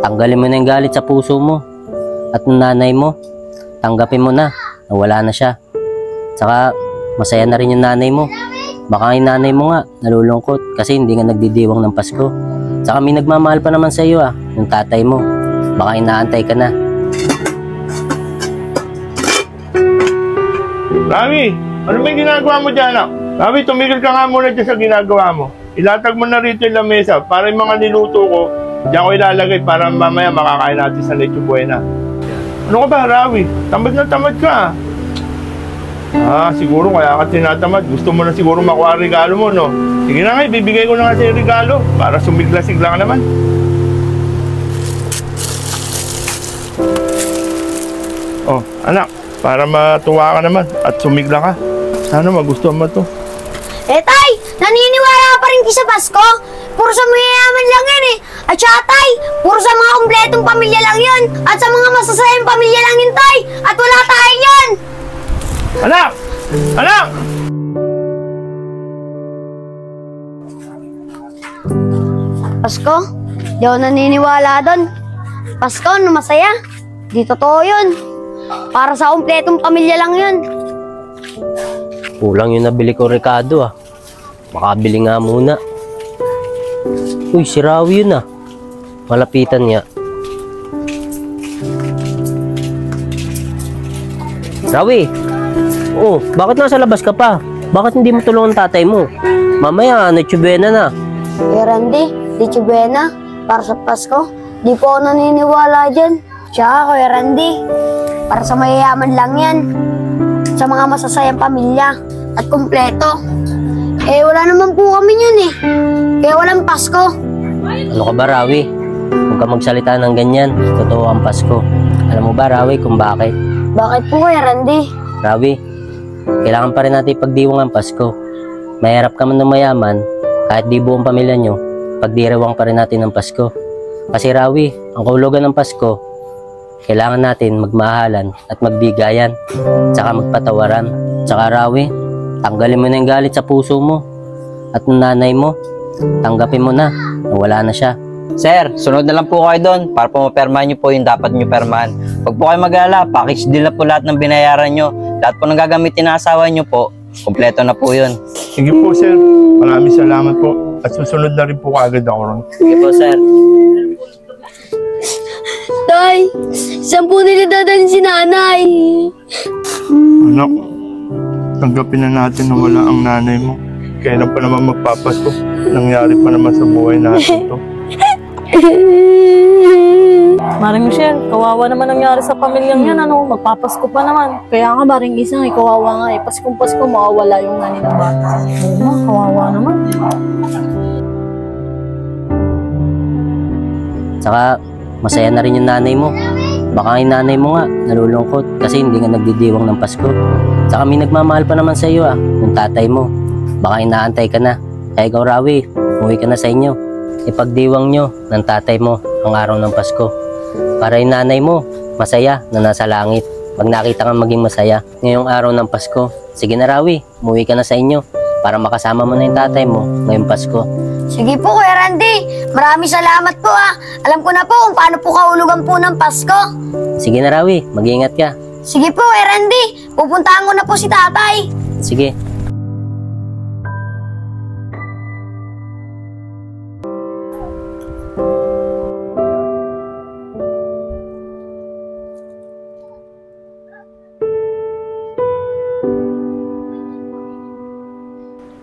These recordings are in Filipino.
Tanggalin mo na yung galit sa puso mo. At ng nanay mo, tanggapin mo na wala na siya. Saka masaya na rin yung nanay mo. Baka yung nanay mo nga nalulungkot kasi hindi nga nagdidiwang ng Pasko. Saka may nagmamahal pa naman sa iyo yung tatay mo. Baka inaantay ka na. Rawi, ano ba yung ginagawa mo dyan, anak? Rawi, tumigil ka nga muna dyan sa ginagawa mo. Ilatag mo na rito yung lamesa para yung mga niluto ko, diyan ko ilalagay para mamaya makakain natin sa Leche Buena. Ano ka ba, Rawi? Tamad na tamad ka. Siguro kaya ka tinatamad. Gusto mo na siguro makuha ang regalo mo, no? Sige na nga, bibigay ko na nga sa'yo regalo para sumigla-sigla ka naman. Oh, anak, para matuwa ka naman at sumigla ka. Sana magustuhan mo to. Tay! Naniniwala ka pa rin sa Pasko? Puro sa mayayaman lang yan At saka, Tay, puro sa mga kumpletong pamilya lang yun. At sa mga masasayang pamilya lang yun, Tay. At wala tayo yun. Anak! Anak! Pasko? Di ako naniniwala doon. Pasko, ano masaya? Di totoo yun. Para sa kumpletong pamilya lang yun. Kulang yung nabili ko Ricardo Makabili nga muna. Uy, si Rawi yun Malapitan niya. Rawi! Oh, bakit nasa labas ka pa? Bakit hindi mo tulungan tatay mo? Mamaya, Leche Buena na. Randy, Leche Buena, para sa Pasko, di po ako naniniwala dyan. Tsaka, Kuya Randy, para sa mayayaman lang yan. Sa mga masasayang pamilya at kumpleto. Wala naman po kami yun Kaya walang Pasko. Ano ka ba, Rawi? Huwag ka magsalita ng ganyan. Totoo ang Pasko. Alam mo ba, Rawi, kung bakit? Bakit po, Kuya Randy? Rawi, kailangan pa rin natin ipagdiwang ang Pasko. Mahirap ka man ng mayaman, kahit di buong pamilya nyo, pagdirawang pa rin natin ang Pasko. Kasi Rawi, ang kahulugan ng Pasko, kailangan natin magmahalan at magbigayan, tsaka magpatawaran. Tsaka Rawi, tanggalin mo na yung galit sa puso mo. At ng nanay mo, tanggapin mo na wala na siya. Sir, sunod na lang po kayo doon para po mapermahan nyo po yung dapat nyo permahan. Huwag po kayo mag-alala, package deal na po lahat ng binayaran nyo. Lahat po ng gagamitin na asawa nyo po, kompleto na po yun. Sige po, sir. Maraming salamat po. At susunod na rin po kaagad ako ron. Sige po, sir. Tay, saan po nila dadalhin si nanay? Anak, tanggapin na natin na wala ang nanay mo. Kailan pa naman magpapasko? Nangyari pa naman sa buhay natin to. Maring Michelle, kawawa naman nangyari sa pamilyang yan, magpapasko pa naman. Kaya nga, Maring Isang, kawawa nga Paskong-Pasko, mawawala yung nanay ng bata. Oo, kawawa naman. Saka, masaya na rin yung nanay mo. Baka yung nanay mo nga nalulungkot kasi hindi nga nagdidiwang ng Pasko. Saka may nagmamahal pa naman sa iyo yung tatay mo. Baka inaantay ka na. Kaya ikaw, Rawi, umuwi ka na sa inyo. Ipagdiwang nyo ng tatay mo ang araw ng Pasko. Para yung nanay mo masaya na nasa langit. Pag nakita kang maging masaya ngayong araw ng Pasko. Sige na, Rawi, umuwi ka na sa inyo para makasama mo na yung tatay mo ngayong Pasko. Sige po, Kuya Randy. Maraming salamat po Alam ko na po kung paano po kahulugan po ng Pasko. Sige na, Rawi, mag-iingat ka. Sige po, Kuya Randy. Pupuntahan ko na po si tatay. Sige.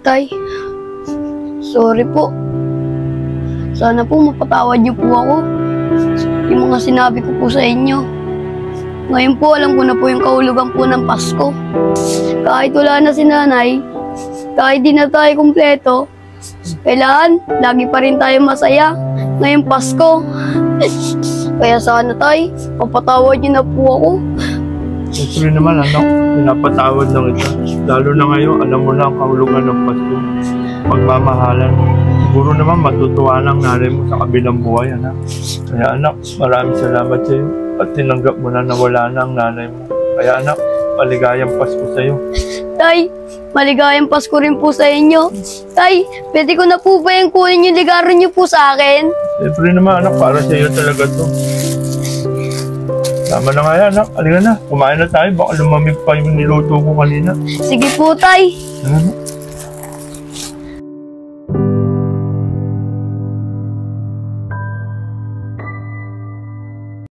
Tay, sorry po. Sana po mapatawad niyo po ako. Yung mga sinabi ko po sa inyo. Ngayon po alam ko na po yung kahulugan po ng Pasko. Kahit wala na si nanay, kahit di na tayo kumpleto, kailangan lagi pa rin tayo masaya ngayong Pasko. Kaya sana tay, mapatawad niyo na po ako. Siyempre naman, anak, pinapatawad lang ito. Lalo na ngayon, alam mo na ang kahulugan ng Pasko. Pagmamahalan. Siguro naman matutuwa ng nanay mo sa kabilang buhay, anak. Kaya anak, maraming salamat sa iyo. At tinanggap mo na wala na ang nanay mo. Kaya anak, maligayang Pasko sa iyo. Tay, maligayang Pasko rin po sa inyo. Tay, pwede ko na po ba yung kunin yung ligaro niyo po sa akin? Siyempre naman anak, para sa iyo talaga to. Tama na nga yan anak, halika na. Kumain na tayo, baka lumamig pa yung niluto ko kanina. Sige po, Tay. Ano?